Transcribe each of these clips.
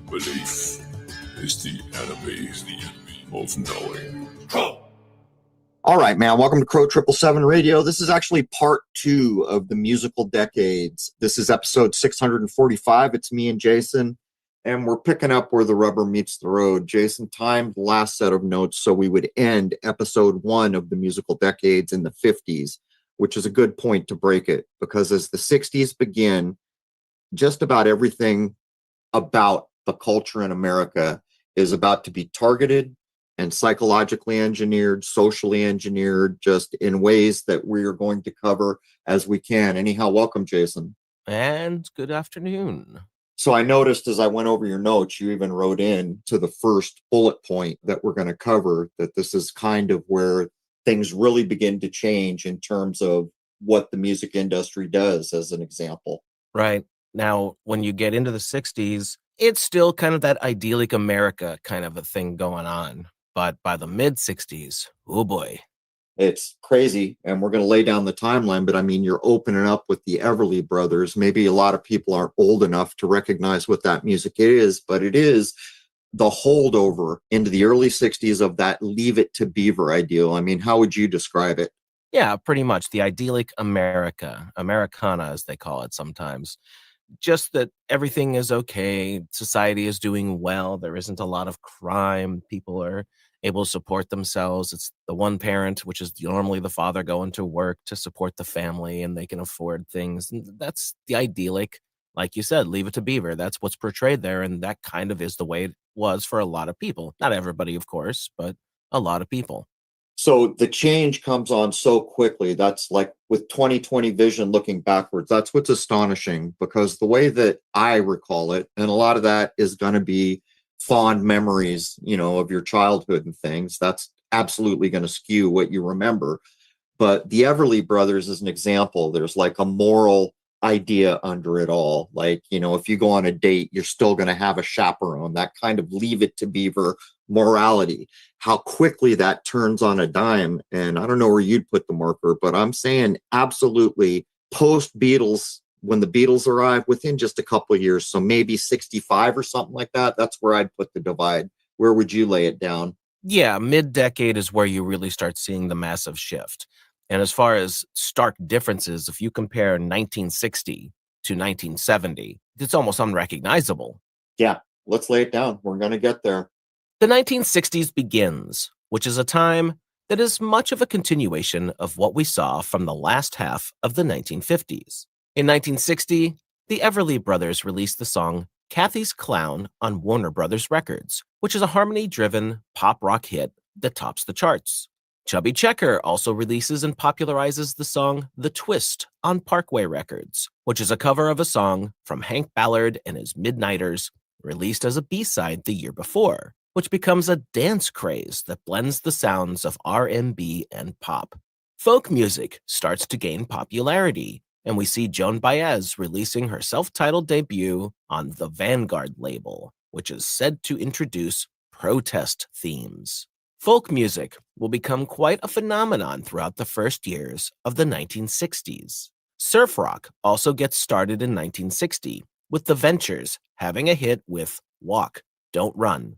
Belief is the enemy of knowing. All right, man. Welcome to Crow 777 Radio. This is actually part 2 of the musical decades. This is episode 645. It's me and Jason, and we're picking up where the rubber meets the road. Jason timed the last set of notes so we would end episode 1 of the musical decades in the 50s, which is a good point to break it, because as the 60s begin, just about everything about the culture in America is about to be targeted and psychologically engineered, socially engineered, just in ways that we are going to cover as we can. Anyhow, welcome, Jason. And good afternoon. So I noticed as I went over your notes, you even wrote in to the first bullet point that we're going to cover that this is kind of where things really begin to change in terms of what the music industry does, as an example. Right. Now, when you get into the 60s, it's still kind of that idyllic America kind of a thing going on. But by the mid-60s, oh boy. It's crazy, and we're going to lay down the timeline, but I mean, you're opening up with the Everly Brothers. Maybe a lot of people aren't old enough to recognize what that music is, but it is the holdover into the early 60s of that Leave It to Beaver ideal. I mean, how would you describe it? Yeah, pretty much the idyllic America, Americana as they call it sometimes. Just that everything is okay, society is doing well, there isn't a lot of crime, people are able to support themselves. It's the one parent, which is normally the father, going to work to support the family, and they can afford things. And that's the idyllic, like you said, Leave It to Beaver. That's what's portrayed there, and that kind of is the way it was for a lot of people. Not everybody, of course, but a lot of people. So the change comes on so quickly. That's like with 2020 vision looking backwards. That's what's astonishing, because the way that I recall it, and a lot of that is going to be fond memories, of your childhood and things. That's absolutely going to skew what you remember. But the Everly Brothers is an example. There's like a moral idea under it all. Like, if you go on a date, you're still going to have a chaperone, that kind of Leave It to Beaver morality. How quickly that turns on a dime. And I don't know where you'd put the marker, but I'm saying absolutely post Beatles, when the Beatles arrived, within just a couple of years. So maybe 65 or something like that. That's where I'd put the divide. Where would you lay it down? Yeah, mid-decade is where you really start seeing the massive shift. And as far as stark differences, if you compare 1960 to 1970, it's almost unrecognizable. Yeah, let's lay it down. We're going to get there. The 1960s begins, which is a time that is much of a continuation of what we saw from the last half of the 1950s. In 1960, the Everly Brothers released the song Kathy's Clown on Warner Brothers Records, which is a harmony-driven pop rock hit that tops the charts. Chubby Checker also releases and popularizes the song The Twist on Parkway Records, which is a cover of a song from Hank Ballard and his Midnighters, released as a B-side the year before, which becomes a dance craze that blends the sounds of R&B and pop. Folk music starts to gain popularity, and we see Joan Baez releasing her self-titled debut on the Vanguard label, which is said to introduce protest themes. Folk music will become quite a phenomenon throughout the first years of the 1960s. Surf rock also gets started in 1960, with the Ventures having a hit with Walk, Don't Run.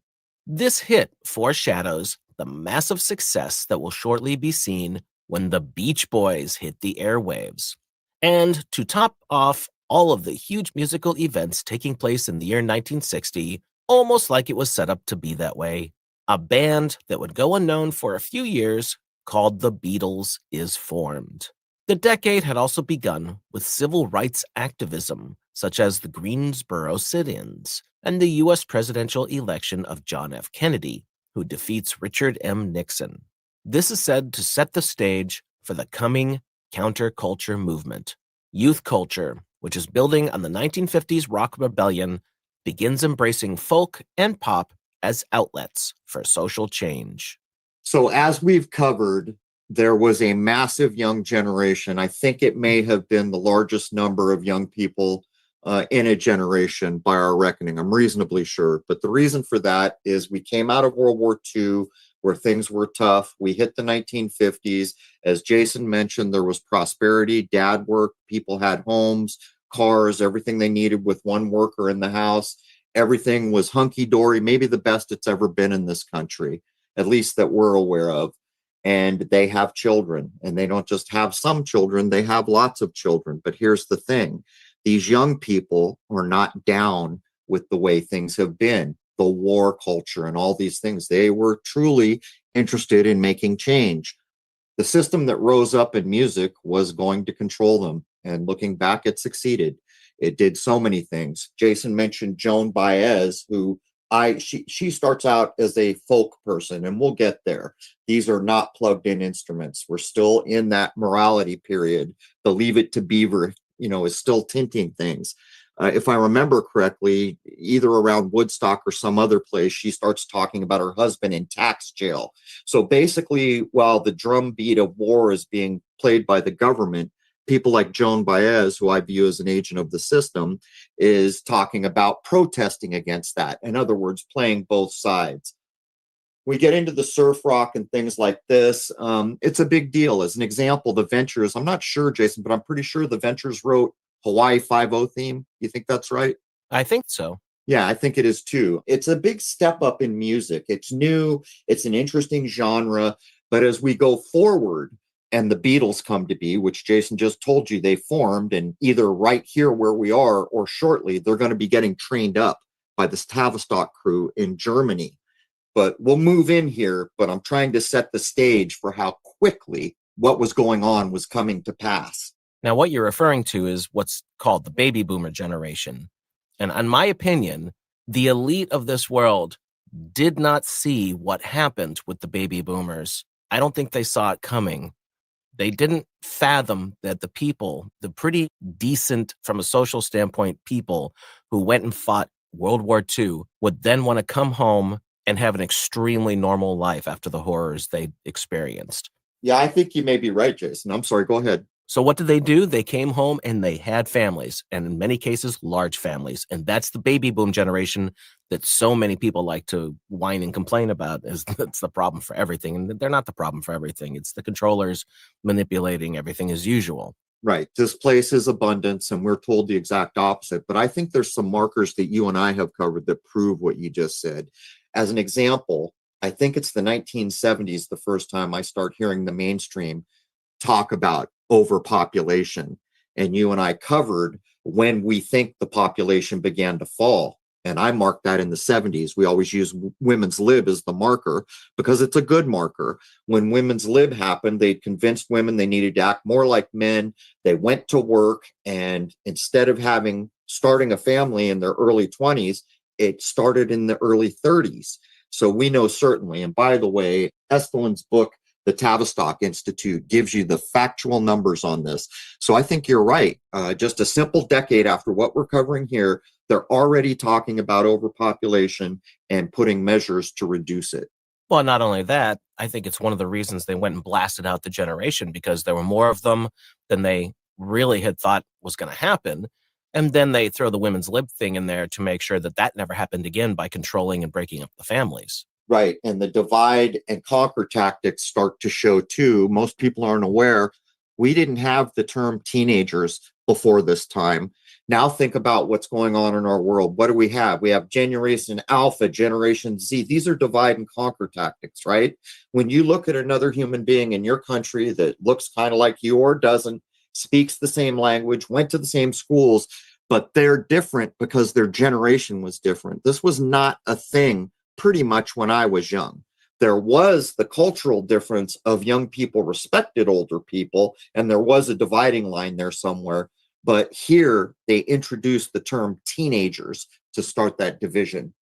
This hit foreshadows the massive success that will shortly be seen when the Beach Boys hit the airwaves. And to top off all of the huge musical events taking place in the year 1960, almost like it was set up to be that way, a band that would go unknown for a few years called the Beatles is formed. The decade had also begun with civil rights activism, such as the Greensboro sit-ins and the U.S. presidential election of John F. Kennedy, who defeats Richard M. Nixon. This is said to set the stage for the coming counterculture movement. Youth culture, which is building on the 1950s rock rebellion, begins embracing folk and pop as outlets for social change. So as we've covered, there was a massive young generation. I think it may have been the largest number of young people in a generation by our reckoning. I'm reasonably sure. But the reason for that is we came out of World War II where things were tough. We hit the 1950s. As Jason mentioned, there was prosperity, dad worked, people had homes. cars, everything they needed with one worker in the house. Everything was hunky-dory, maybe the best it's ever been in this country, at least that we're aware of. And they have children, and they don't just have some children, they have lots of children. But here's the thing. These young people are not down with the way things have been, the war culture and all these things. They were truly interested in making change. The system that rose up in music was going to control them. And looking back, it succeeded. It did so many things. Jason mentioned Joan Baez, who she starts out as a folk person, and we'll get there. These are not plugged in instruments. We're still in that morality period. The Leave It to Beaver, is still tinting things. If I remember correctly, either around Woodstock or some other place, she starts talking about her husband in tax jail. So basically, while the drumbeat of war is being played by the government, people like Joan Baez, who I view as an agent of the system, is talking about protesting against that. In other words, playing both sides. We get into the surf rock and things like this. It's a big deal. As an example, the Ventures, I'm not sure, Jason, but I'm pretty sure the Ventures wrote Hawaii Five-0 theme. You think that's right? I think so. Yeah, I think it is too. It's a big step up in music. It's new. It's an interesting genre. But as we go forward, and the Beatles come to be, which Jason just told you they formed, and either right here where we are or shortly, they're going to be getting trained up by the Tavistock crew in Germany. But we'll move in here, but I'm trying to set the stage for how quickly what was going on was coming to pass. Now, what you're referring to is what's called the baby boomer generation. And in my opinion, the elite of this world did not see what happened with the baby boomers. I don't think they saw it coming. They didn't fathom that the people, the pretty decent from a social standpoint people who went and fought World War II would then want to come home and have an extremely normal life after the horrors they experienced. Yeah, I think you may be right, Jason. I'm sorry, go ahead. So what did they do? They came home and they had families, and in many cases, large families. And that's the baby boom generation that so many people like to whine and complain about, is that's the problem for everything. And they're not the problem for everything. It's the controllers manipulating everything as usual. Right. Displaces abundance, and we're told the exact opposite. But I think there's some markers that you and I have covered that prove what you just said. As an example, I think it's the 1970s, the first time I start hearing the mainstream talk about overpopulation. And you and I covered when we think the population began to fall. And I marked that in the 70s. We always use women's lib as the marker because it's a good marker. When women's lib happened, they convinced women they needed to act more like men. They went to work, and instead of starting a family in their early 20s, it started in the early 30s. So we know certainly, and by the way, Espelin's book, The Tavistock Institute, gives you the factual numbers on this. So I think you're right. Just a simple decade after what we're covering here, they're already talking about overpopulation and putting measures to reduce it. Well, not only that, I think it's one of the reasons they went and blasted out the generation, because there were more of them than they really had thought was going to happen. And then they throw the women's lib thing in there to make sure that that never happened again by controlling and breaking up the families. Right. And the divide and conquer tactics start to show too. Most people aren't aware. We didn't have the term teenagers before this time. Now think about what's going on in our world. What do we have? We have Generation Alpha, Generation Z. These are divide and conquer tactics, right? When you look at another human being in your country that looks kind of like you or doesn't, speaks the same language, went to the same schools, but they're different because their generation was different. This was not a thing pretty much when I was young. There was the cultural difference of young people respected older people, and there was a dividing line there somewhere. But here they introduced the term teenagers to start that division.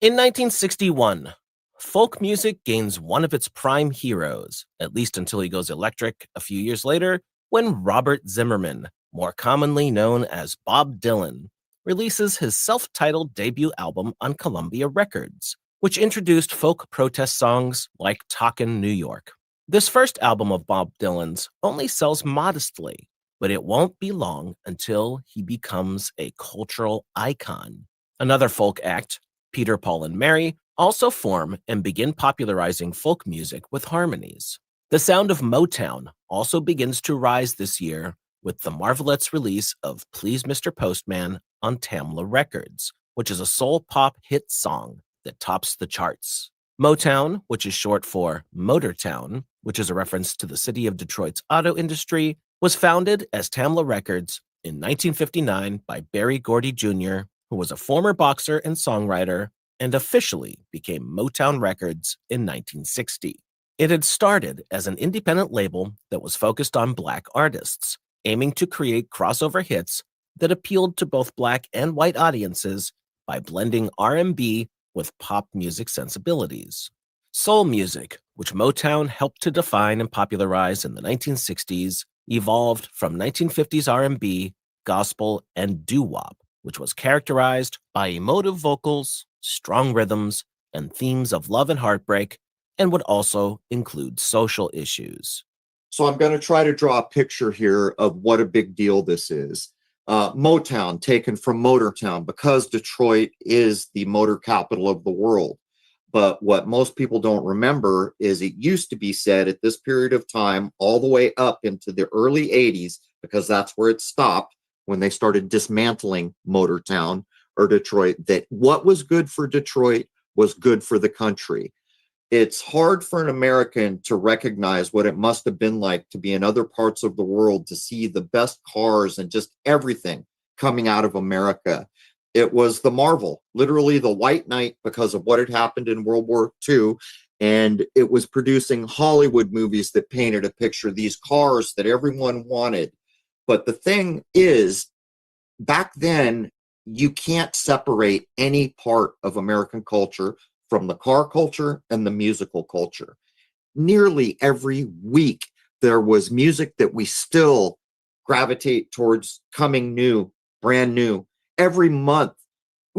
In 1961, folk music gains one of its prime heroes, at least until he goes electric a few years later, when Robert Zimmerman, more commonly known as Bob Dylan, releases his self-titled debut album on Columbia Records, which introduced folk protest songs like Talkin' New York. This first album of Bob Dylan's only sells modestly, but it won't be long until he becomes a cultural icon. Another folk act, Peter, Paul, and Mary, also form and begin popularizing folk music with harmonies. The sound of Motown also begins to rise this year with the Marvelettes' release of Please Mr. Postman on Tamla Records, which is a soul pop hit song that tops the charts. Motown, which is short for Motortown, which is a reference to the city of Detroit's auto industry, was founded as Tamla Records in 1959 by Berry Gordy Jr., who was a former boxer and songwriter, and officially became Motown Records in 1960. It had started as an independent label that was focused on Black artists, aiming to create crossover hits that appealed to both Black and white audiences by blending R&B with pop music sensibilities. Soul music, which Motown helped to define and popularize in the 1960s, evolved from 1950s R&B, gospel, and doo-wop, which was characterized by emotive vocals, strong rhythms, and themes of love and heartbreak, and would also include social issues. So I'm going to try to draw a picture here of what a big deal this is. Motown, taken from Motortown, because Detroit is the motor capital of the world. But what most people don't remember is it used to be said at this period of time, all the way up into the early 80s, because that's where it stopped when they started dismantling Motortown or Detroit, that what was good for Detroit was good for the country. It's hard for an American to recognize what it must have been like to be in other parts of the world, to see the best cars and just everything coming out of America. It was the marvel, literally the white knight, because of what had happened in World War II. And it was producing Hollywood movies that painted a picture, these cars that everyone wanted. But the thing is, back then, you can't separate any part of American culture from the car culture and the musical culture. Nearly every week, there was music that we still gravitate towards coming new, brand new. Every month,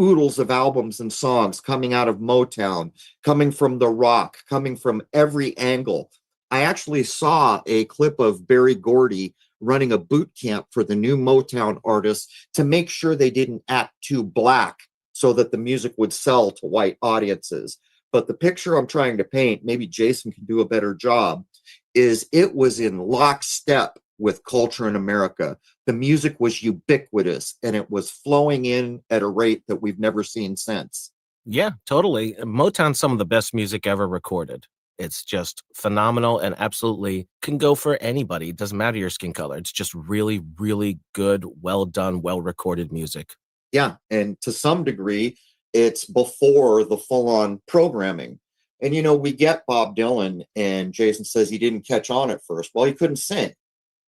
oodles of albums and songs coming out of Motown, coming from the rock, coming from every angle. I actually saw a clip of Berry Gordy running a boot camp for the new Motown artists to make sure they didn't act too Black so that the music would sell to white audiences. But the picture I'm trying to paint, maybe Jason can do a better job, is it was in lockstep with culture in America. The music was ubiquitous and it was flowing in at a rate that we've never seen since. Yeah, totally. Motown's some of the best music ever recorded. It's just phenomenal and absolutely can go for anybody. It doesn't matter your skin color. It's just really, really good, well done, well recorded music. Yeah, and to some degree, it's before the full-on programming. And, we get Bob Dylan, and Jason says he didn't catch on at first. Well, he couldn't sing.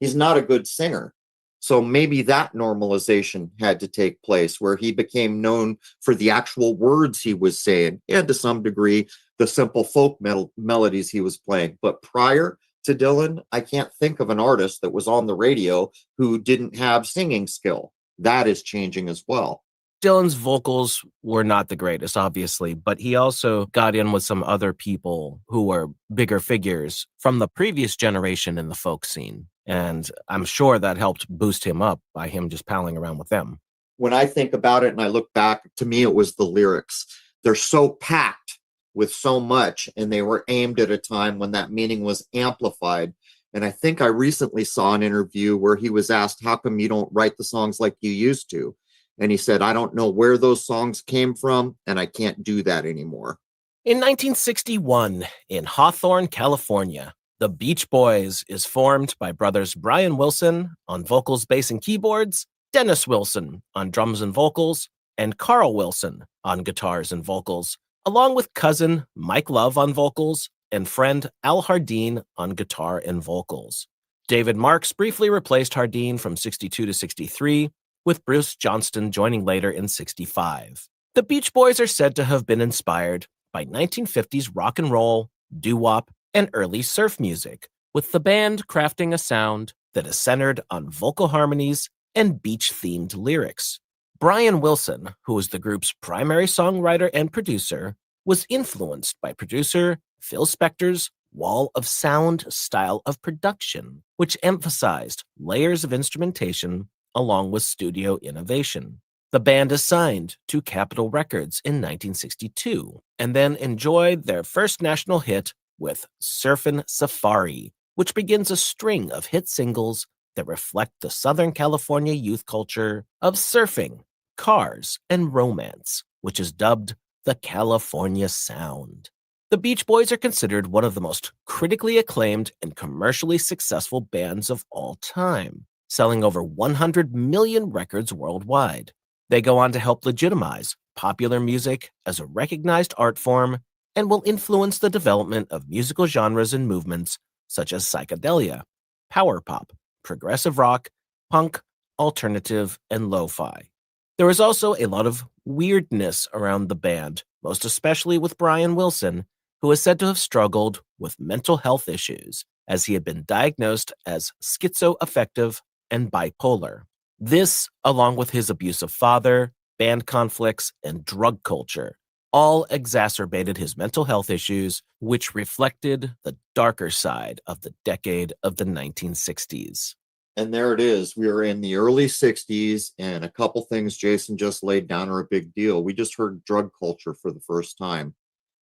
He's not a good singer. So maybe that normalization had to take place where he became known for the actual words he was saying, and to some degree, the simple folk melodies he was playing. But prior to Dylan, I can't think of an artist that was on the radio who didn't have singing skill. That is changing as well. Dylan's vocals were not the greatest, obviously, but he also got in with some other people who were bigger figures from the previous generation in the folk scene. And I'm sure that helped boost him up by him just palling around with them. When I think about it and I look back, to me, it was the lyrics. They're so packed with so much, and they were aimed at a time when that meaning was amplified. And I think I recently saw an interview where he was asked, how come you don't write the songs like you used to? And he said, I don't know where those songs came from, and I can't do that anymore. In 1961, in Hawthorne, California, the Beach Boys is formed by brothers Brian Wilson on vocals, bass, and keyboards, Dennis Wilson on drums and vocals, and Carl Wilson on guitars and vocals, along with cousin Mike Love on vocals and friend Al Hardeen on guitar and vocals. David Marks briefly replaced Hardeen from 62 to 63, with Bruce Johnston joining later in 65. The Beach Boys are said to have been inspired by 1950s rock and roll, doo-wop, and early surf music, with the band crafting a sound that is centered on vocal harmonies and beach-themed lyrics. Brian Wilson, who was the group's primary songwriter and producer, was influenced by producer Phil Spector's Wall of Sound style of production, which emphasized layers of instrumentation along with studio innovation. The band is signed to Capitol Records in 1962 and then enjoyed their first national hit with Surfin' Safari, which begins a string of hit singles that reflect the Southern California youth culture of surfing, cars, and romance, which is dubbed the California Sound. The Beach Boys are considered one of the most critically acclaimed and commercially successful bands of all time, selling over 100 million records worldwide. They go on to help legitimize popular music as a recognized art form and will influence the development of musical genres and movements such as psychedelia, power pop, progressive rock, punk, alternative, and lo-fi. There is also a lot of weirdness around the band, most especially with Brian Wilson, who is said to have struggled with mental health issues, as he had been diagnosed as schizoaffective and bipolar. This, along with his abusive father, band conflicts, and drug culture, all exacerbated his mental health issues, which reflected the darker side of the decade of the 1960s. And there it is. We are in the early 60s, and a couple things Jason just laid down are a big deal. We just heard drug culture for the first time.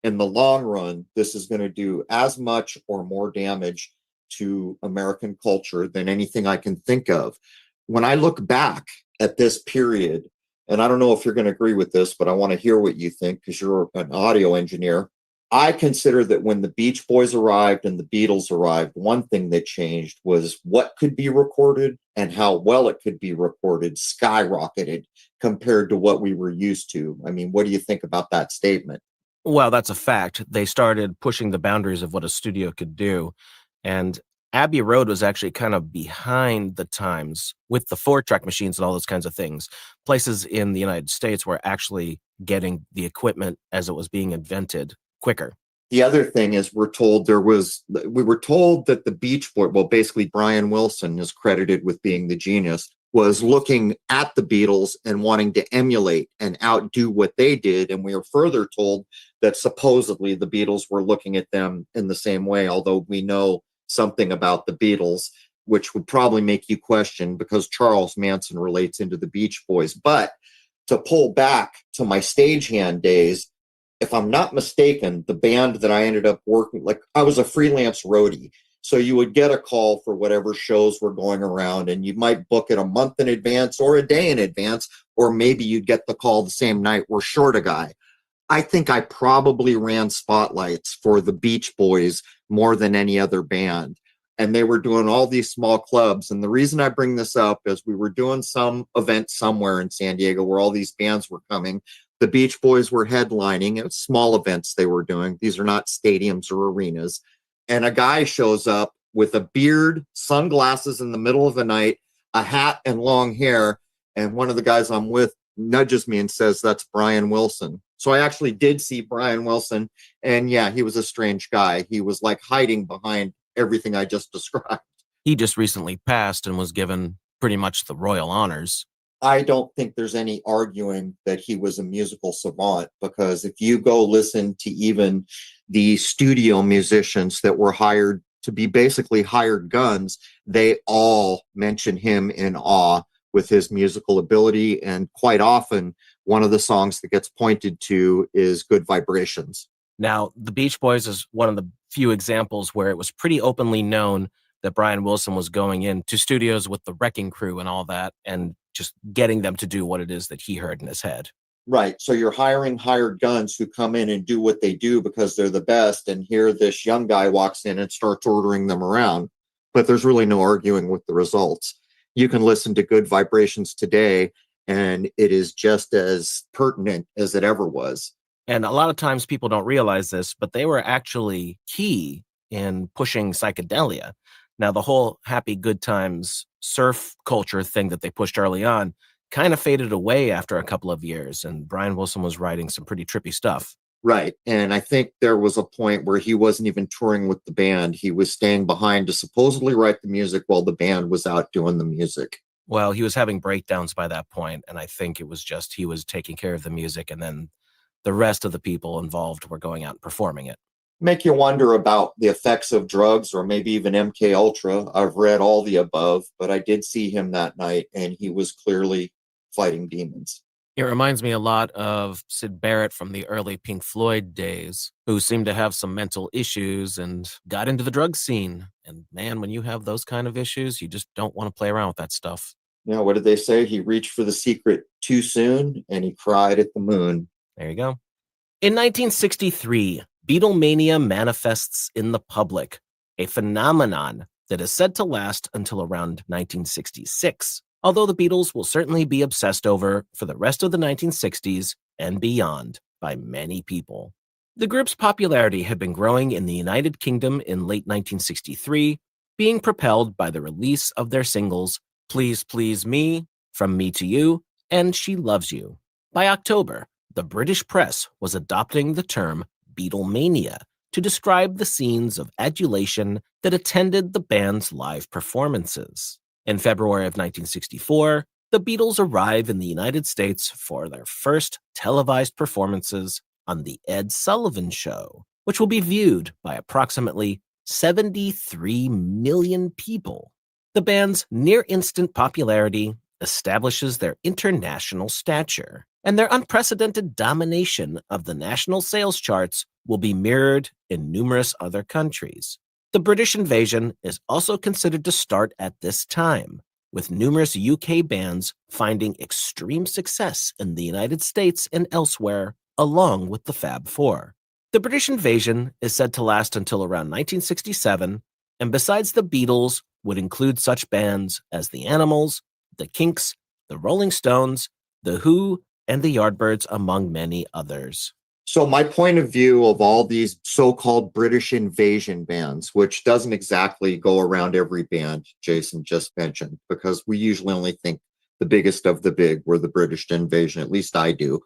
In the long run, this is going to do as much or more damage to American culture than anything I can think of. When I look back at this period, and I don't know if you're going to agree with this, but I want to hear what you think because you're an audio engineer. I consider that when the Beach Boys arrived and the Beatles arrived, one thing that changed was what could be recorded and how well it could be recorded skyrocketed compared to what we were used to. I mean, what do you think about that statement? Well, that's a fact. They started pushing the boundaries of what a studio could do. And Abbey Road was actually kind of behind the times with the 4-track machines and all those kinds of things. Places in the United States were actually getting the equipment as it was being invented quicker. The other thing is we were told that the Beach Boys, well, basically Brian Wilson is credited with being the genius, was looking at the Beatles and wanting to emulate and outdo what they did. And we were further told that supposedly the Beatles were looking at them in the same way, although we know something about the Beatles, which would probably make you question because Charles Manson relates into the Beach Boys. But to pull back to my stagehand days, if I'm not mistaken, the band that I ended up working, like I was a freelance roadie. So you would get a call for whatever shows were going around, and you might book it a month in advance or a day in advance, or maybe you'd get the call the same night, we're short a guy. I think I probably ran spotlights for the Beach Boys more than any other band. And they were doing all these small clubs. And the reason I bring this up is we were doing some event somewhere in San Diego where all these bands were coming. The Beach Boys were headlining. It was small events they were doing. These are not stadiums or arenas. And a guy shows up with a beard, sunglasses in the middle of the night, a hat and long hair. And one of the guys I'm with nudges me and says, "That's Brian Wilson." So I actually did see Brian Wilson. And yeah, he was a strange guy. He was like hiding behind everything I just described. He just recently passed and was given pretty much the royal honors. I don't think there's any arguing that he was a musical savant, because if you go listen to even the studio musicians that were hired to be basically hired guns, they all mention him in awe with his musical ability. And quite often, one of the songs that gets pointed to is Good Vibrations. Now, the Beach Boys is one of the few examples where it was pretty openly known that Brian Wilson was going into studios with the Wrecking Crew and all that, and just getting them to do what it is that he heard in his head. Right. So you're hiring hired guns who come in and do what they do because they're the best. And here this young guy walks in and starts ordering them around. But there's really no arguing with the results. You can listen to Good Vibrations today, and it is just as pertinent as it ever was. And a lot of times people don't realize this, but they were actually key in pushing psychedelia. Now, the whole happy good times surf culture thing that they pushed early on kind of faded away after a couple of years, and Brian Wilson was writing some pretty trippy stuff. Right. And I think there was a point where he wasn't even touring with the band. He was staying behind to supposedly write the music while the band was out doing the music. Well, he was having breakdowns by that point, and I think it was just he was taking care of the music, and then the rest of the people involved were going out and performing it. Make you wonder about the effects of drugs or maybe even MK Ultra. I've read all the above, but I did see him that night, and he was clearly fighting demons. It reminds me a lot of Syd Barrett from the early Pink Floyd days, who seemed to have some mental issues and got into the drug scene. And man, when you have those kind of issues, you just don't want to play around with that stuff. Yeah, what did they say? He reached for the secret too soon and he cried at the moon. There you go. In 1963, Beatlemania manifests in the public, a phenomenon that is said to last until around 1966, although the Beatles will certainly be obsessed over for the rest of the 1960s and beyond by many people. The group's popularity had been growing in the United Kingdom in late 1963, being propelled by the release of their singles Please Please Me, From Me to You, and She Loves You. By October, the British press was adopting the term Beatlemania to describe the scenes of adulation that attended the band's live performances. In February of 1964, the Beatles arrive in the United States for their first televised performances on The Ed Sullivan Show, which will be viewed by approximately 73 million people. The band's near-instant popularity establishes their international stature, and their unprecedented domination of the national sales charts will be mirrored in numerous other countries. The British invasion is also considered to start at this time, with numerous UK bands finding extreme success in the United States and elsewhere, along with the Fab Four. The British invasion is said to last until around 1967, and besides the Beatles, would include such bands as the Animals, the Kinks, the Rolling Stones, the Who, and the Yardbirds, among many others. So my point of view of all these so-called British invasion bands, which doesn't exactly go around every band Jason just mentioned, because we usually only think the biggest of the big were the British invasion, at least I do.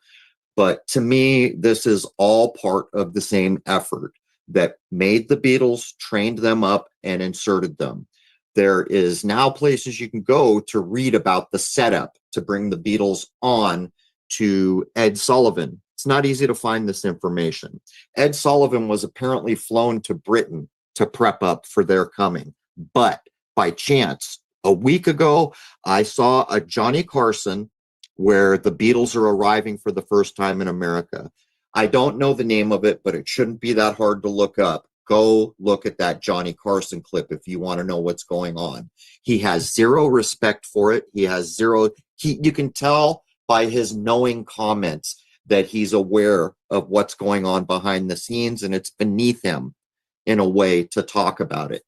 But to me, this is all part of the same effort that made the Beatles, trained them up, and inserted them. There is now places you can go to read about the setup to bring the Beatles on to Ed Sullivan. It's not easy to find this information. Ed Sullivan was apparently flown to Britain to prep up for their coming. But by chance, a week ago, I saw a Johnny Carson where the Beatles are arriving for the first time in America. I don't know the name of it, but it shouldn't be that hard to look up. Go look at that Johnny Carson clip if you want to know what's going on. He has zero respect for it. He has zero, you can tell by his knowing comments that he's aware of what's going on behind the scenes, and it's beneath him in a way to talk about it.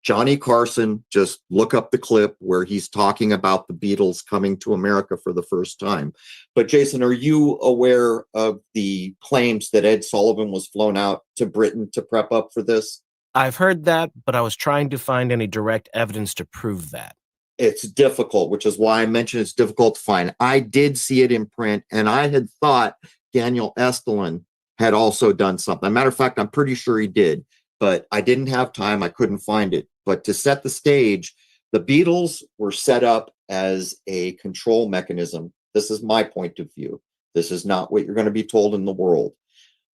Johnny Carson, just look up the clip where he's talking about the Beatles coming to America for the first time. But Jason, are you aware of the claims that Ed Sullivan was flown out to Britain to prep up for this? I've heard that, but I was trying to find any direct evidence to prove that. It's difficult, which is why I mentioned it's difficult to find. I did see it in print, and I had thought Daniel Estulin had also done something. As a matter of fact, I'm pretty sure he did, but I didn't have time. I couldn't find it. But to set the stage, the Beatles were set up as a control mechanism. This is my point of view. This is not what you're going to be told in the world.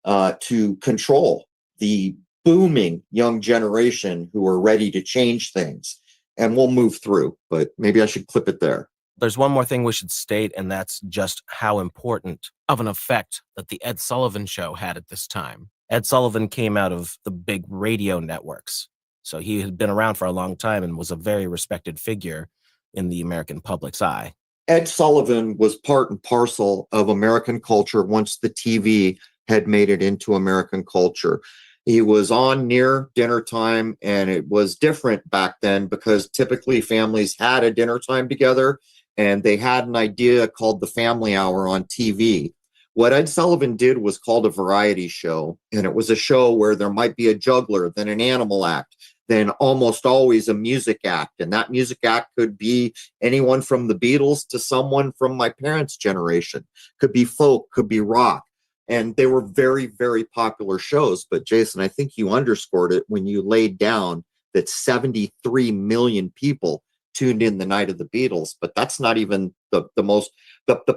To control the booming young generation who are ready to change things. And we'll move through, but maybe I should clip it there. There's one more thing we should state, and that's just how important of an effect that the Ed Sullivan Show had at this time. Ed Sullivan came out of the big radio networks, so he had been around for a long time and was a very respected figure in the American public's eye. Ed Sullivan was part and parcel of American culture once the TV had made it into American culture. He was on near dinner time, and it was different back then because typically families had a dinner time together, and they had an idea called the Family Hour on TV. What Ed Sullivan did was called a variety show, and it was a show where there might be a juggler, then an animal act, then almost always a music act. And that music act could be anyone from the Beatles to someone from my parents' generation. Could be folk, could be rock. And they were very, very popular shows. But Jason, I think you underscored it when you laid down that 73 million people tuned in the night of the Beatles. But that's not even the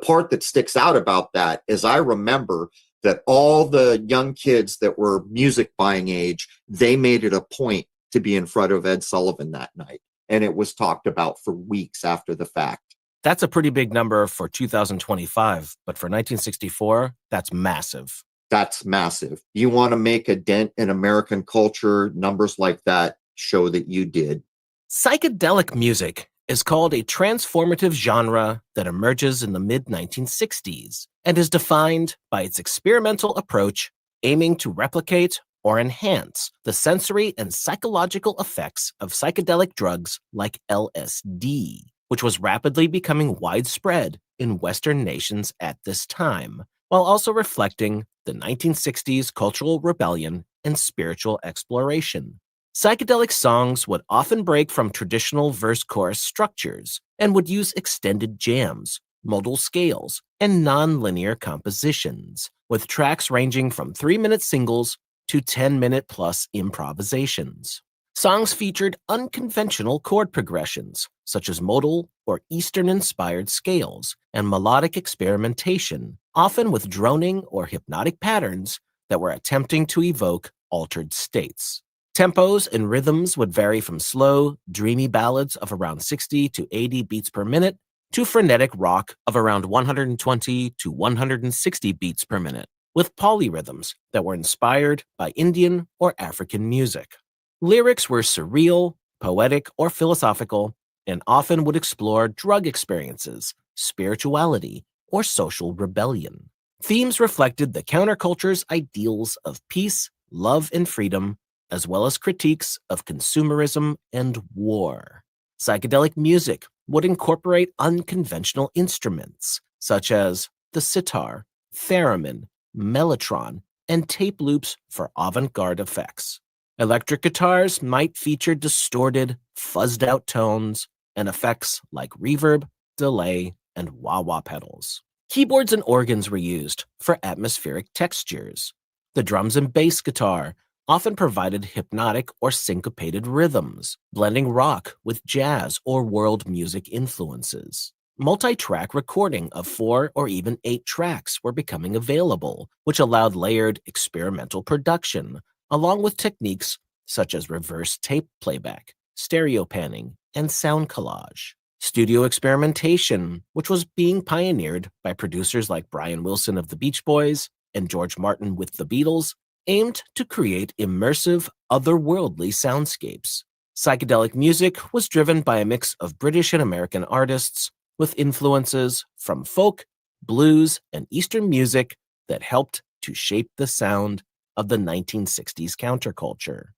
part that sticks out about that is I remember that all the young kids that were music buying age, they made it a point to be in front of Ed Sullivan that night. And it was talked about for weeks after the fact. That's a pretty big number for 2025, but for 1964, that's massive. That's massive. You want to make a dent in American culture, numbers like that show that you did. Psychedelic music is called a transformative genre that emerges in the mid-1960s and is defined by its experimental approach aiming to replicate or enhance the sensory and psychological effects of psychedelic drugs like LSD, which was rapidly becoming widespread in Western nations at this time, while also reflecting the 1960s cultural rebellion and spiritual exploration. Psychedelic songs would often break from traditional verse-chorus structures and would use extended jams, modal scales, and non-linear compositions, with tracks ranging from 3-minute singles to 10-minute-plus improvisations. Songs featured unconventional chord progressions, such as modal or Eastern-inspired scales, and melodic experimentation, often with droning or hypnotic patterns that were attempting to evoke altered states. Tempos and rhythms would vary from slow, dreamy ballads of around 60 to 80 beats per minute to frenetic rock of around 120 to 160 beats per minute, with polyrhythms that were inspired by Indian or African music. Lyrics were surreal, poetic, or philosophical, and often would explore drug experiences, spirituality, or social rebellion. Themes reflected the counterculture's ideals of peace, love, and freedom, as well as critiques of consumerism and war. Psychedelic music would incorporate unconventional instruments, such as the sitar, theremin, mellotron, and tape loops for avant-garde effects. Electric guitars might feature distorted, fuzzed-out tones and effects like reverb, delay, and wah-wah pedals. Keyboards and organs were used for atmospheric textures. The drums and bass guitar often provided hypnotic or syncopated rhythms, blending rock with jazz or world music influences. Multi-track recording of 4 or even 8 tracks were becoming available, which allowed layered experimental production, along with techniques such as reverse tape playback, stereo panning, and sound collage. Studio experimentation, which was being pioneered by producers like Brian Wilson of the Beach Boys and George Martin with the Beatles, aimed to create immersive, otherworldly soundscapes. Psychedelic music was driven by a mix of British and American artists, with influences from folk, blues, and Eastern music that helped to shape the sound of the 1960s counterculture.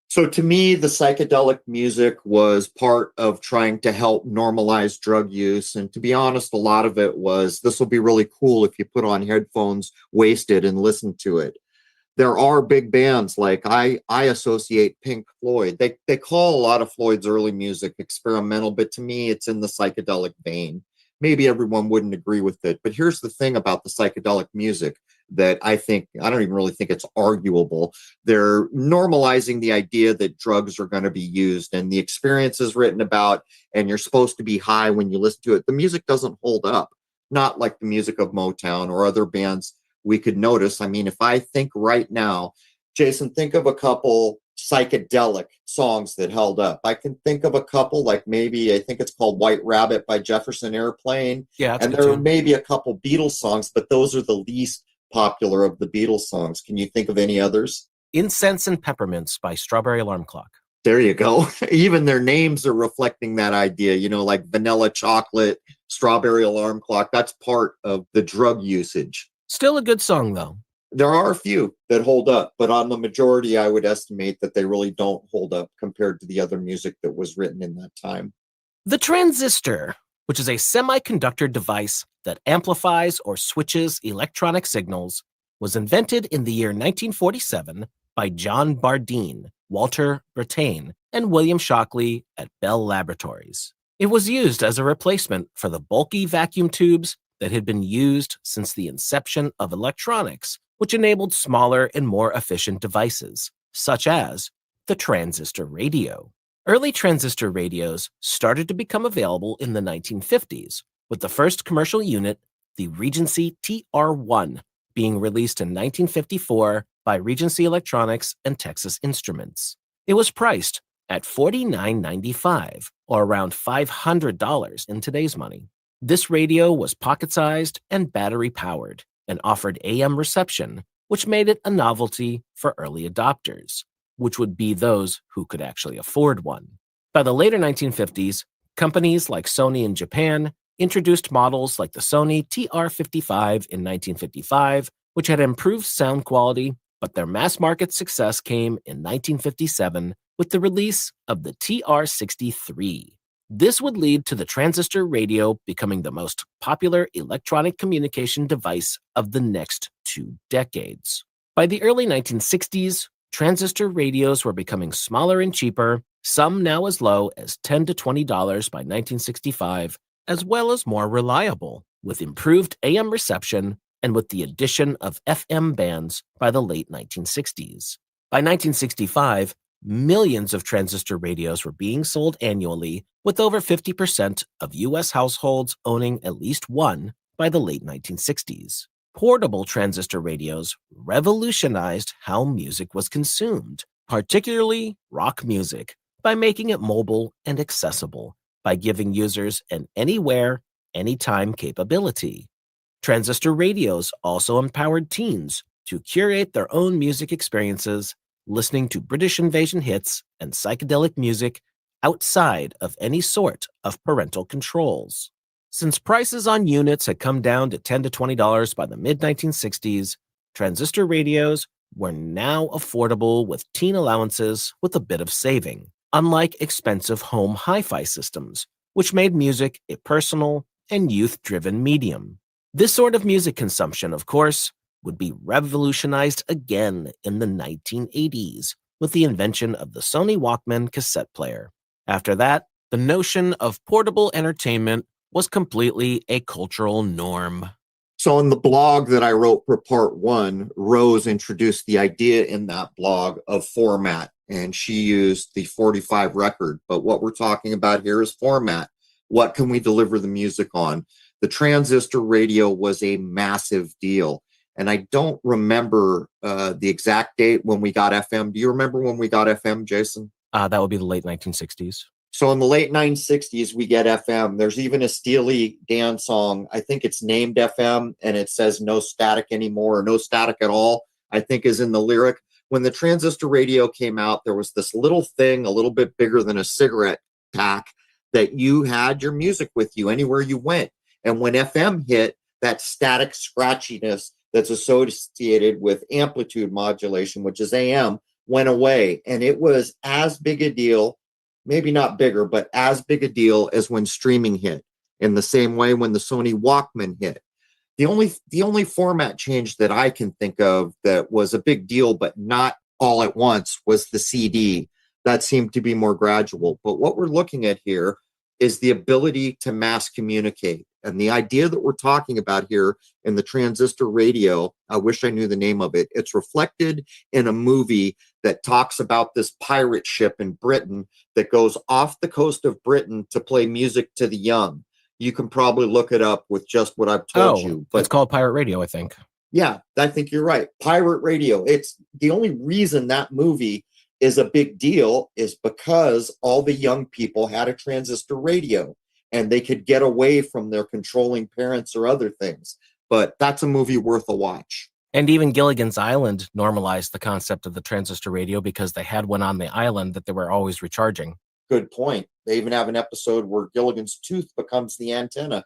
So to me, the psychedelic music was part of trying to help normalize drug use. And to be honest, a lot of it was, this will be really cool if you put on headphones, wasted, and listen to it. There are big bands like I associate Pink Floyd. They call a lot of Floyd's early music experimental, but to me, it's in the psychedelic vein. Maybe everyone wouldn't agree with it, but here's the thing about the psychedelic music that I don't even really think it's arguable. They're normalizing the idea that drugs are going to be used, and the experience is written about, and you're supposed to be high when you listen to it. The music doesn't hold up, not like the music of Motown or other bands we could notice. I mean, if I think right now, Jason, think of a couple psychedelic songs that held up. I can think of a couple, like maybe I think it's called White Rabbit by Jefferson Airplane. Yeah, and there are maybe a couple Beatles songs, but those are the least popular of the Beatles songs. Can you think of any others? Incense and Peppermints by Strawberry Alarm Clock. There you go. Even their names are reflecting that idea, like vanilla chocolate, Strawberry Alarm Clock. That's part of the drug usage. Still a good song, though. There are a few that hold up, but on the majority, I would estimate that they really don't hold up compared to the other music that was written in that time. The transistor, which is a semiconductor device that amplifies or switches electronic signals, was invented in the year 1947 by John Bardeen, Walter Brattain, and William Shockley at Bell Laboratories. It was used as a replacement for the bulky vacuum tubes that had been used since the inception of electronics, which enabled smaller and more efficient devices, such as the transistor radio. Early transistor radios started to become available in the 1950s, with the first commercial unit, the Regency TR-1, being released in 1954 by Regency Electronics and Texas Instruments. It was priced at $49.95, or around $500 in today's money. This radio was pocket-sized and battery-powered and offered AM reception, which made it a novelty for early adopters, which would be those who could actually afford one. By the later 1950s, companies like Sony in Japan introduced models like the Sony TR-55 in 1955, which had improved sound quality, but their mass-market success came in 1957 with the release of the TR-63. This would lead to the transistor radio becoming the most popular electronic communication device of the next 2 decades. By the early 1960s, transistor radios were becoming smaller and cheaper, some now as low as $10 to $20 by 1965, as well as more reliable, with improved AM reception and with the addition of FM bands by the late 1960s. By 1965, millions of transistor radios were being sold annually, with over 50% of U.S. households owning at least one by the late 1960s. Portable transistor radios revolutionized how music was consumed, particularly rock music, by making it mobile and accessible, by giving users an anywhere, anytime capability. Transistor radios also empowered teens to curate their own music experiences, listening to British invasion hits and psychedelic music outside of any sort of parental controls. Since prices on units had come down to $10 to $20 by the mid-1960s, transistor radios were now affordable with teen allowances with a bit of saving, unlike expensive home hi-fi systems, which made music a personal and youth-driven medium. This sort of music consumption, of course, would be revolutionized again in the 1980s with the invention of the Sony Walkman cassette player. After that, the notion of portable entertainment was completely a cultural norm. So in the blog that I wrote for part 1, Rose introduced the idea in that blog of format, and she used the 45 record. But what we're talking about here is format. What can we deliver the music on? The transistor radio was a massive deal. And I don't remember the exact date when we got FM. Do you remember when we got FM, Jason? That would be the late 1960s. So in the late 1960s, we get FM. There's even a Steely Dan song. I think it's named FM, and it says no static anymore, or no static at all, I think is in the lyric. When the transistor radio came out, there was this little thing, a little bit bigger than a cigarette pack, that you had your music with you anywhere you went. And when FM hit, that static scratchiness that's associated with amplitude modulation, which is AM, went away. And it was as big a deal, maybe not bigger, but as big a deal as when streaming hit, in the same way when the Sony Walkman hit. The only format change that I can think of that was a big deal, but not all at once, was the CD. That seemed to be more gradual. But what we're looking at here is the ability to mass communicate. And the idea that we're talking about here in the transistor radio, I wish I knew the name of it. It's reflected in a movie that talks about this pirate ship in Britain that goes off the coast of Britain to play music to the young. You can probably look it up with just what I've told you. But it's called Pirate Radio, I think. Yeah, I think you're right. Pirate Radio. It's the only reason that movie is a big deal is because all the young people had a transistor radio and they could get away from their controlling parents or other things. But that's a movie worth a watch. And even Gilligan's Island normalized the concept of the transistor radio because they had one on the island that they were always recharging. Good point. They even have an episode where Gilligan's tooth becomes the antenna.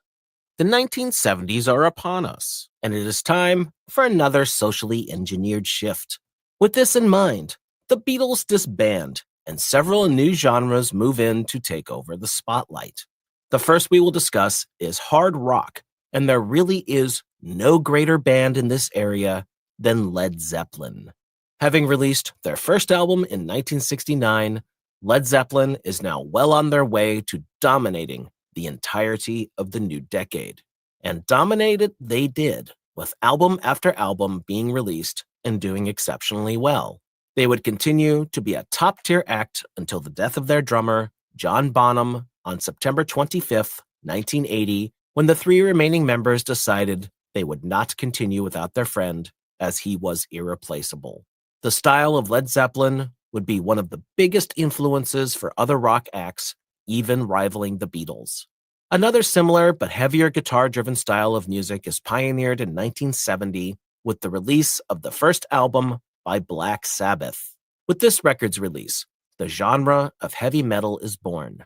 The 1970s are upon us, and it is time for another socially engineered shift. With this in mind, the Beatles disband, and several new genres move in to take over the spotlight. The first we will discuss is hard rock, and there really is no greater band in this area than Led Zeppelin. Having released their first album in 1969, Led Zeppelin is now well on their way to dominating the entirety of the new decade. And dominated they did, with album after album being released and doing exceptionally well. They would continue to be a top-tier act until the death of their drummer, John Bonham, on September 25th, 1980, when the 3 remaining members decided they would not continue without their friend, as he was irreplaceable. The style of Led Zeppelin would be one of the biggest influences for other rock acts, even rivaling the Beatles. Another similar but heavier guitar-driven style of music is pioneered in 1970 with the release of the first album by Black Sabbath. With this record's release, the genre of heavy metal is born.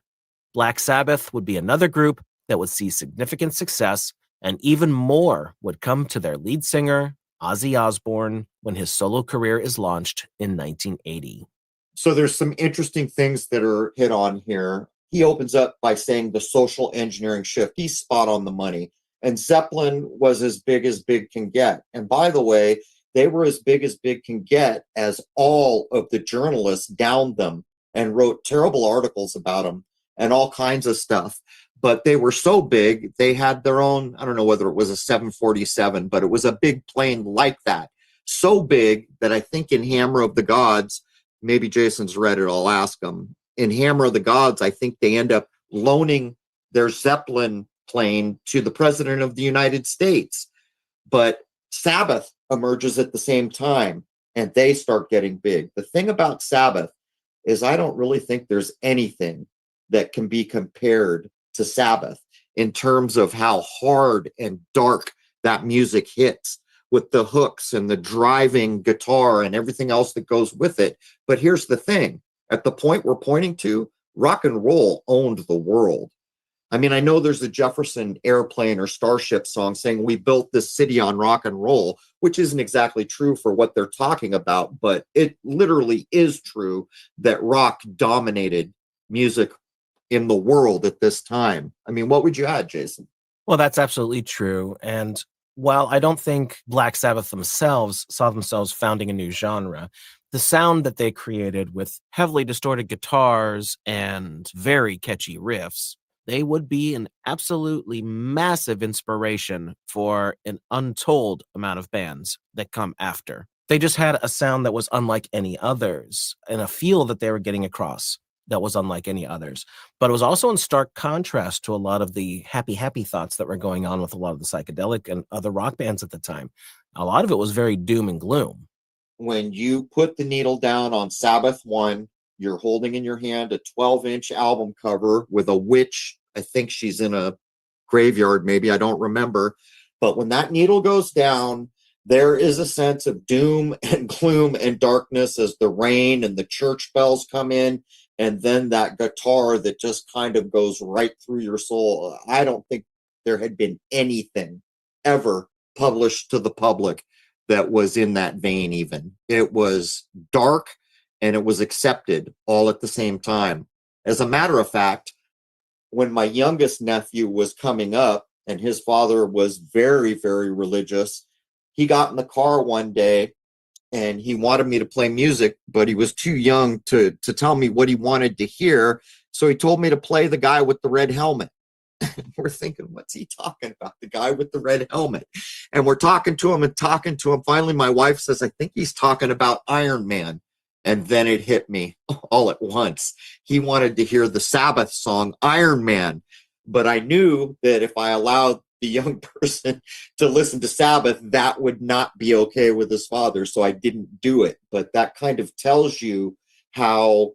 Black Sabbath would be another group that would see significant success, and even more would come to their lead singer, Ozzy Osbourne, when his solo career is launched in 1980. So there's some interesting things that are hit on here. He opens up by saying the social engineering shift. He's spot on the money. And Zeppelin was as big can get. And by the way, they were as big can get as all of the journalists downed them and wrote terrible articles about them and all kinds of stuff. But they were so big, they had their own, I don't know whether it was a 747, but it was a big plane like that. So big that I think in Hammer of the Gods, maybe Jason's read it, I'll ask him. In Hammer of the Gods, I think they end up loaning their Zeppelin plane to the President of the United States. But Sabbath emerges at the same time, and they start getting big. The thing about Sabbath is I don't really think there's anything that can be compared to Sabbath in terms of how hard and dark that music hits with the hooks and the driving guitar and everything else that goes with it. But here's the thing. At the point we're pointing to, rock and roll owned the world. I mean, I know there's a Jefferson Airplane or Starship song saying we built this city on rock and roll, which isn't exactly true for what they're talking about, but it literally is true that rock dominated music in the world at this time. I mean, what would you add, Jason? Well, that's absolutely true. And while I don't think Black Sabbath themselves saw themselves founding a new genre, the sound that they created with heavily distorted guitars and very catchy riffs, they would be an absolutely massive inspiration for an untold amount of bands that come after. They just had a sound that was unlike any others and a feel that they were getting across that was unlike any others. But it was also in stark contrast to a lot of the happy thoughts that were going on with a lot of the psychedelic and other rock bands at the time. A lot of it was very doom and gloom. When you put the needle down on Sabbath 1, you're holding in your hand a 12-inch album cover with a witch. I think she's in a graveyard, maybe, I don't remember. But when that needle goes down, there is a sense of doom and gloom and darkness as the rain and the church bells come in. And then that guitar that just kind of goes right through your soul. I don't think there had been anything ever published to the public that was in that vein even. It was dark and it was accepted all at the same time. As a matter of fact, when my youngest nephew was coming up and his father was very, very religious, he got in the car one day and he wanted me to play music, but he was too young to tell me what he wanted to hear. So he told me to play the guy with the red helmet. We're thinking, what's he talking about? The guy with the red helmet. And we're talking to him and talking to him. Finally, my wife says, I think he's talking about Iron Man. And then it hit me all at once. He wanted to hear the Sabbath song, Iron Man. But I knew that if I allowed the young person to listen to Sabbath, that would not be okay with his father. So I didn't do it. But that kind of tells you how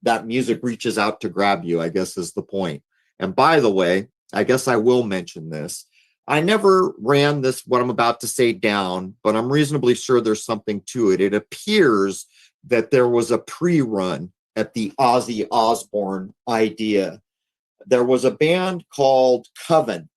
that music reaches out to grab you, I guess is the point. And by the way, I guess I will mention this. I never ran this, what I'm about to say, down, but I'm reasonably sure there's something to it. It appears that there was a pre-run at the Ozzy Osbourne idea. There was a band called Coven,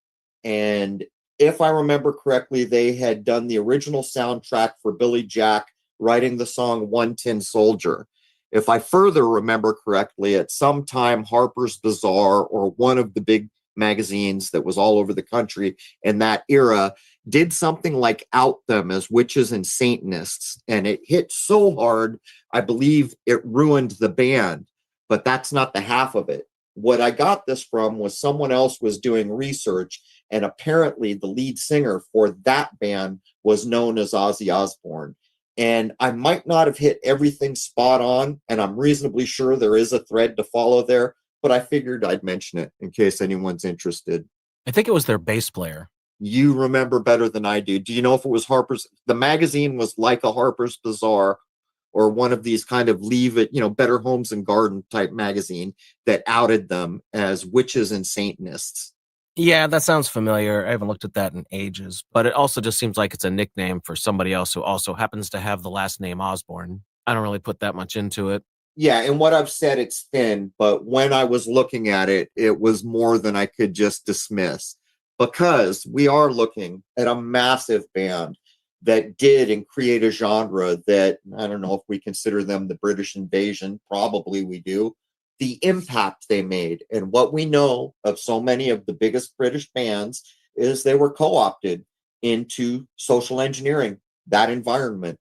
and if I remember correctly, they had done the original soundtrack for Billy Jack, writing the song One Tin Soldier. If I further remember correctly, at some time, Harper's Bazaar or one of the big magazines that was all over the country in that era did something like out them as witches and Satanists. And it hit so hard, I believe it ruined the band. But that's not the half of it. What I got this from was someone else was doing research, and apparently the lead singer for that band was known as Ozzy Osbourne. And I might not have hit everything spot on, and I'm reasonably sure there is a thread to follow there, but I figured I'd mention it in case anyone's interested. I think it was their bass player. You remember better than I do. Do you know if it was Harper's? The magazine was like a Harper's Bazaar or one of these kind of leave it, Better Homes and Garden type magazine that outed them as witches and Satanists. Yeah, that sounds familiar. I haven't looked at that in ages, but it also just seems like it's a nickname for somebody else who also happens to have the last name Osborne. I don't really put that much into it. Yeah, and what I've said, it's thin, but when I was looking at it, it was more than I could just dismiss because we are looking at a massive band that did and create a genre that I don't know if we consider them the British invasion. Probably we do. The impact they made and what we know of so many of the biggest British bands is they were co opted into social engineering, that environment.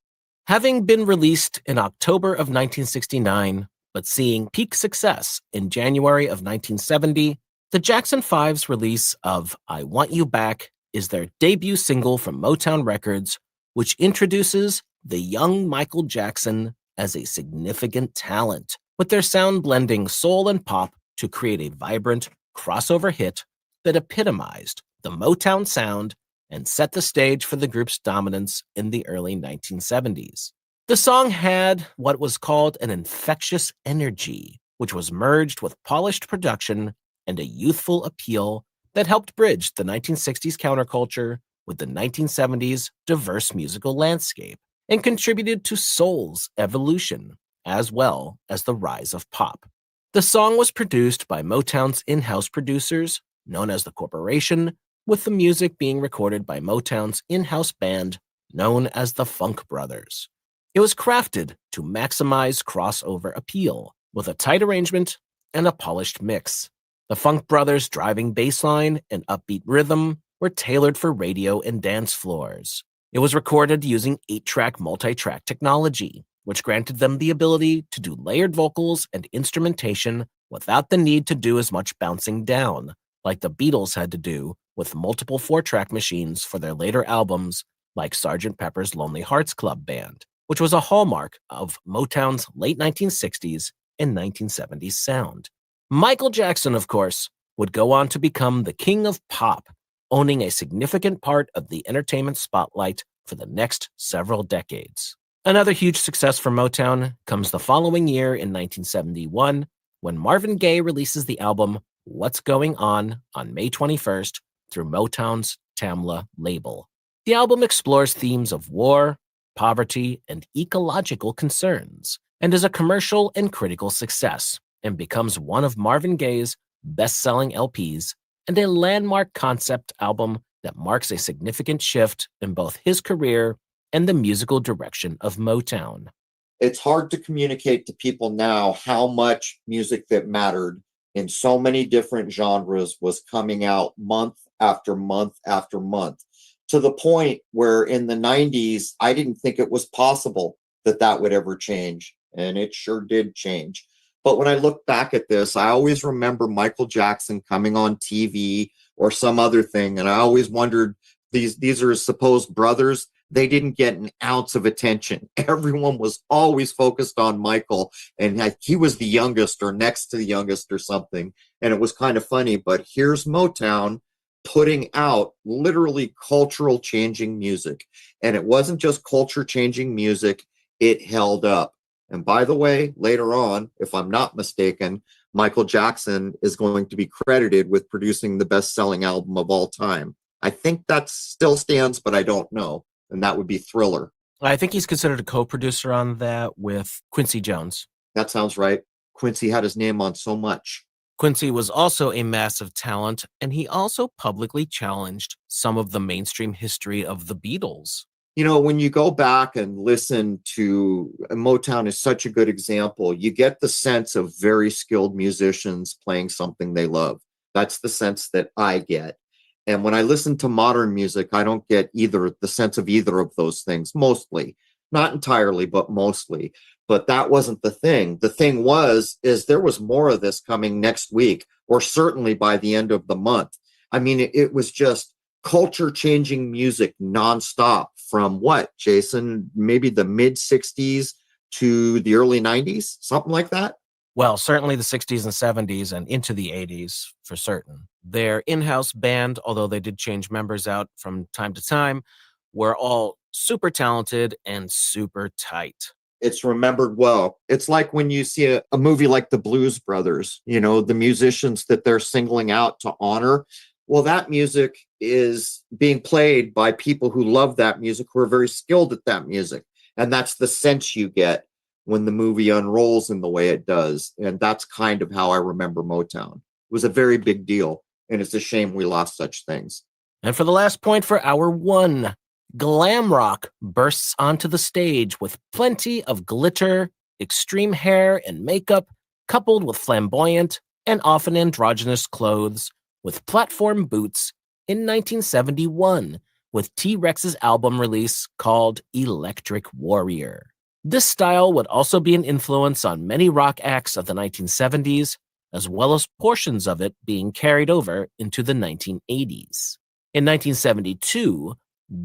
Having been released in October of 1969, but seeing peak success in January of 1970, the Jackson 5's release of I Want You Back is their debut single from Motown Records, which introduces the young Michael Jackson as a significant talent, with their sound blending soul and pop to create a vibrant crossover hit that epitomized the Motown sound and set the stage for the group's dominance in the early 1970s. The song had what was called an infectious energy, which was merged with polished production and a youthful appeal that helped bridge the 1960s counterculture with the 1970s diverse musical landscape and contributed to soul's evolution, as well as the rise of pop. The song was produced by Motown's in-house producers, known as the Corporation, with the music being recorded by Motown's in-house band, known as the Funk Brothers. It was crafted to maximize crossover appeal, with a tight arrangement and a polished mix. The Funk Brothers' driving bass line and upbeat rhythm were tailored for radio and dance floors. It was recorded using 8-track multi-track technology, which granted them the ability to do layered vocals and instrumentation without the need to do as much bouncing down, like the Beatles had to do with multiple 4-track machines for their later albums, like Sgt. Pepper's Lonely Hearts Club Band, which was a hallmark of Motown's late 1960s and 1970s sound. Michael Jackson, of course, would go on to become the king of pop, owning a significant part of the entertainment spotlight for the next several decades. Another huge success for Motown comes the following year in 1971, when Marvin Gaye releases the album What's Going On May 21st through Motown's Tamla label. The album explores themes of war, poverty, and ecological concerns, and is a commercial and critical success, and becomes one of Marvin Gaye's best-selling LPs and a landmark concept album that marks a significant shift in both his career and the musical direction of Motown. It's hard to communicate to people now how much music that mattered in so many different genres was coming out month after month after month, to the point where in the 90s, I didn't think it was possible that that would ever change. And it sure did change. But when I look back at this, I always remember Michael Jackson coming on TV or some other thing. And I always wondered, these are his supposed brothers. They didn't get an ounce of attention. Everyone was always focused on Michael, and he was the youngest or next to the youngest or something. And it was kind of funny, but here's Motown putting out literally cultural changing music. And it wasn't just culture changing music, it held up. And by the way, later on, if I'm not mistaken, Michael Jackson is going to be credited with producing the best-selling album of all time. I think that still stands, but I don't know. And that would be Thriller. I think he's considered a co-producer on that with Quincy Jones. That sounds right. Quincy had his name on so much. Quincy was also a massive talent, and he also publicly challenged some of the mainstream history of the Beatles. You know, when you go back and listen to Motown is such a good example, you get the sense of very skilled musicians playing something they love. That's the sense that I get. And when I listen to modern music, I don't get either the sense of either of those things, mostly. Not entirely, but mostly. But that wasn't the thing. The thing is there was more of this coming next week, or certainly by the end of the month. I mean, it was just culture-changing music nonstop from what, Jason? Maybe the mid-'60s to the early 90s? Something like that? Well, certainly the 60s and 70s and into the 80s for certain. Their in-house band, although they did change members out from time to time, were all super talented and super tight. It's remembered well. It's like when you see a movie like The Blues Brothers, you know, the musicians that they're singling out to honor. Well, that music is being played by people who love that music, who are very skilled at that music. And that's the sense you get when the movie unrolls in the way it does. And that's kind of how I remember Motown. It was a very big deal. And it's a shame we lost such things. And for the last point for hour one, glam rock bursts onto the stage with plenty of glitter, extreme hair and makeup, coupled with flamboyant and often androgynous clothes, with platform boots in 1971, with T-Rex's album release called Electric Warrior. This style would also be an influence on many rock acts of the 1970s, as well as portions of it being carried over into the 1980s. In 1972,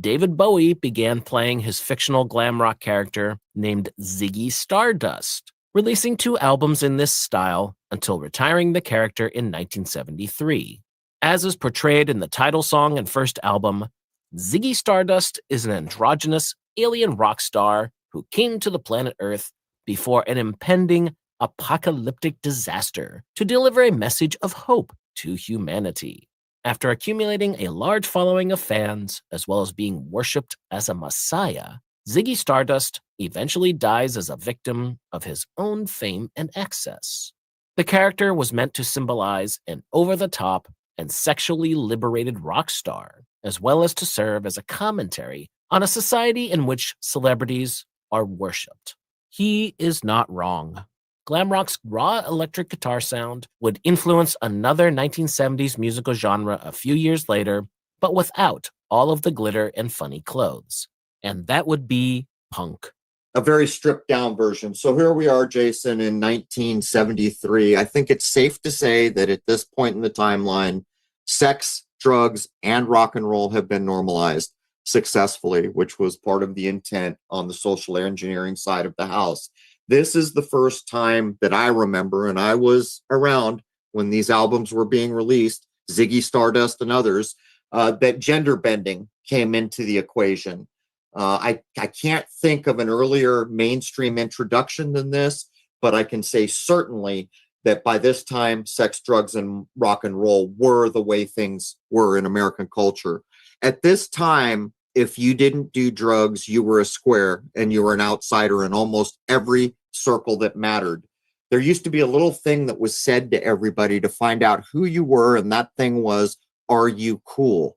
David Bowie began playing his fictional glam rock character named Ziggy Stardust, releasing 2 albums in this style until retiring the character in 1973. As is portrayed in the title song and first album, Ziggy Stardust is an androgynous alien rock star who came to the planet Earth before an impending apocalyptic disaster to deliver a message of hope to humanity. After accumulating a large following of fans, as well as being worshipped as a messiah, Ziggy Stardust eventually dies as a victim of his own fame and excess. The character was meant to symbolize an over-the-top and sexually liberated rock star, as well as to serve as a commentary on a society in which celebrities are worshipped. He is not wrong. Glam rock's raw electric guitar sound would influence another 1970s musical genre a few years later, but without all of the glitter and funny clothes. And that would be punk. A very stripped down version. So here we are, Jason, in 1973. I think it's safe to say that at this point in the timeline, sex, drugs, and rock and roll have been normalized successfully, which was part of the intent on the social engineering side of the house. This is the first time that I remember, and I was around when these albums were being released, Ziggy Stardust and others, that gender bending came into the equation. I can't think of an earlier mainstream introduction than this, but I can say certainly that by this time, sex, drugs, and rock and roll were the way things were in American culture. At this time, if you didn't do drugs, you were a square and you were an outsider in almost every circle that mattered. There used to be a little thing that was said to everybody to find out who you were, and that thing was, are you cool?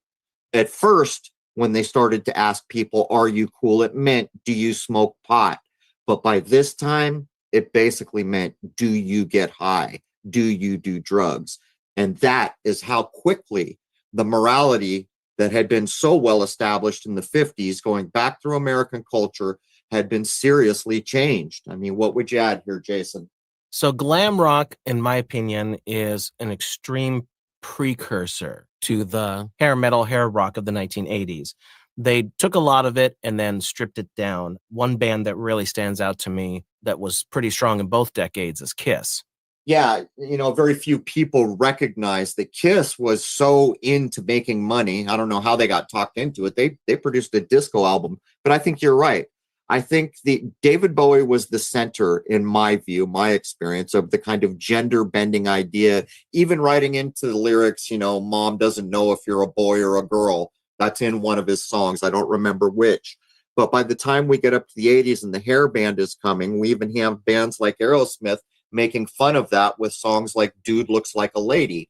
At first, when they started to ask people, are you cool? It meant, do you smoke pot? But by this time, it basically meant, do you get high? Do you do drugs? And that is how quickly the morality that had been so well established in the 50s, going back through American culture, had been seriously changed. I mean, what would you add here, Jason? So glam rock, in my opinion, is an extreme precursor to the hair metal, hair rock of the 1980s. They took a lot of it and then stripped it down. One band that really stands out to me that was pretty strong in both decades is Kiss. Yeah, very few people recognize that Kiss was so into making money. I don't know how they got talked into it. They produced a disco album, but I think you're right. I think David Bowie was the center, in my view, my experience, of the kind of gender bending idea, even writing into the lyrics, mom doesn't know if you're a boy or a girl. That's in one of his songs. I don't remember which. But by the time we get up to the 80s and the hair band is coming, we even have bands like Aerosmith making fun of that with songs like Dude Looks Like a Lady.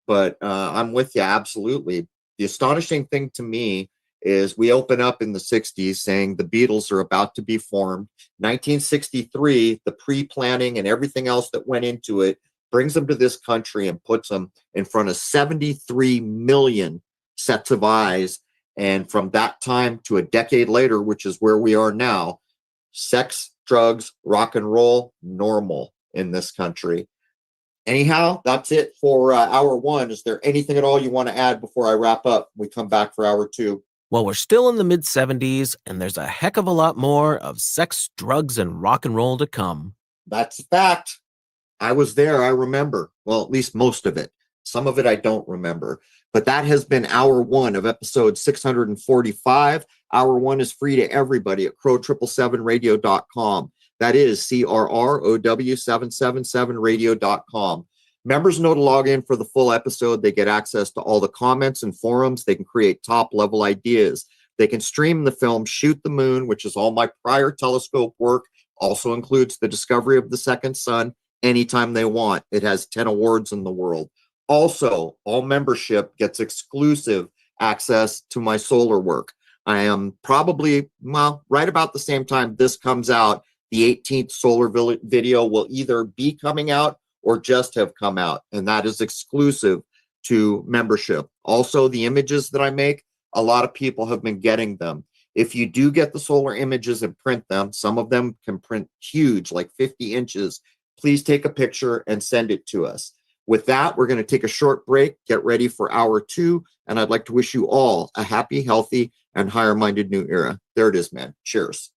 But I'm with you, absolutely. The astonishing thing to me is we open up in the 60s saying the Beatles are about to be formed. 1963, the pre-planning and everything else that went into it brings them to this country and puts them in front of 73 million sets of eyes. And from that time to a decade later, which is where we are now, sex, drugs, rock and roll, normal in this country. Anyhow, that's it for hour one. Is there anything at all you want to add before I wrap up? We come back for hour two. Well, we're still in the mid-70s, and there's a heck of a lot more of sex, drugs, and rock and roll to come. That's a fact. I was there. I remember. Well, at least most of it. Some of it I don't remember. But that has been hour one of episode 645. Hour one is free to everybody at crow777radio.com. That is CRROW777radio.com. Members know to log in for the full episode. They get access to all the comments and forums. They can create top-level ideas. They can stream the film Shoot the Moon, which is all my prior telescope work, also includes the discovery of the second sun, anytime they want. It has 10 awards in the world. Also, all membership gets exclusive access to my solar work. I am probably, well, right about the same time this comes out, the 18th solar video will either be coming out or just have come out, and that is exclusive to membership. Also, the images that I make, a lot of people have been getting them. If you do get the solar images and print them, some of them can print huge, like 50 inches, please take a picture and send it to us. With that, we're going to take a short break, get ready for hour 2, and I'd like to wish you all a happy, healthy, and higher-minded new era. There it is, man. Cheers.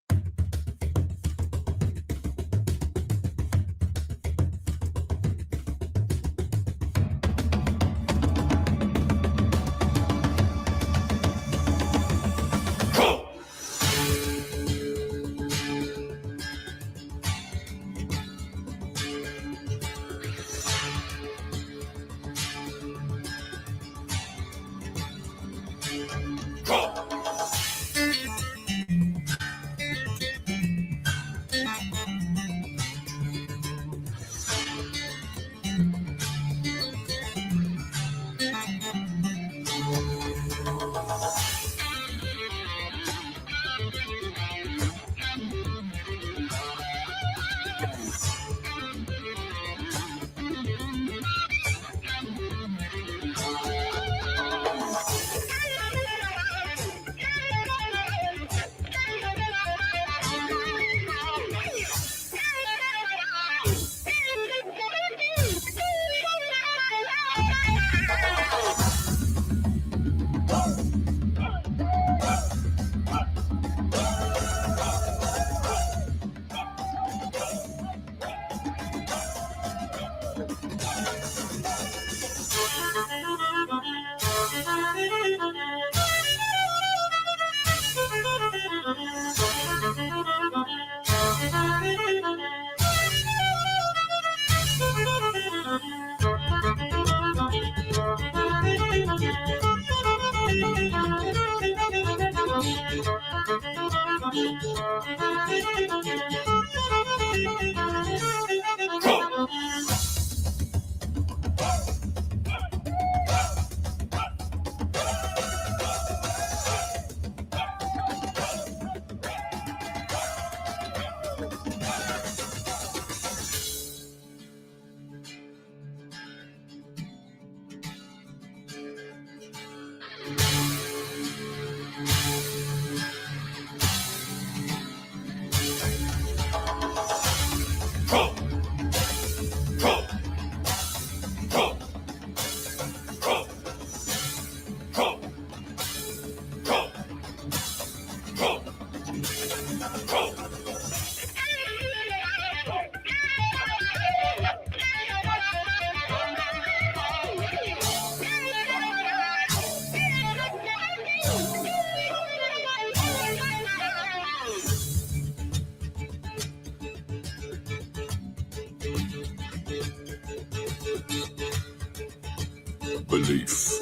Belief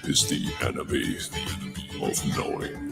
is the enemy of knowing.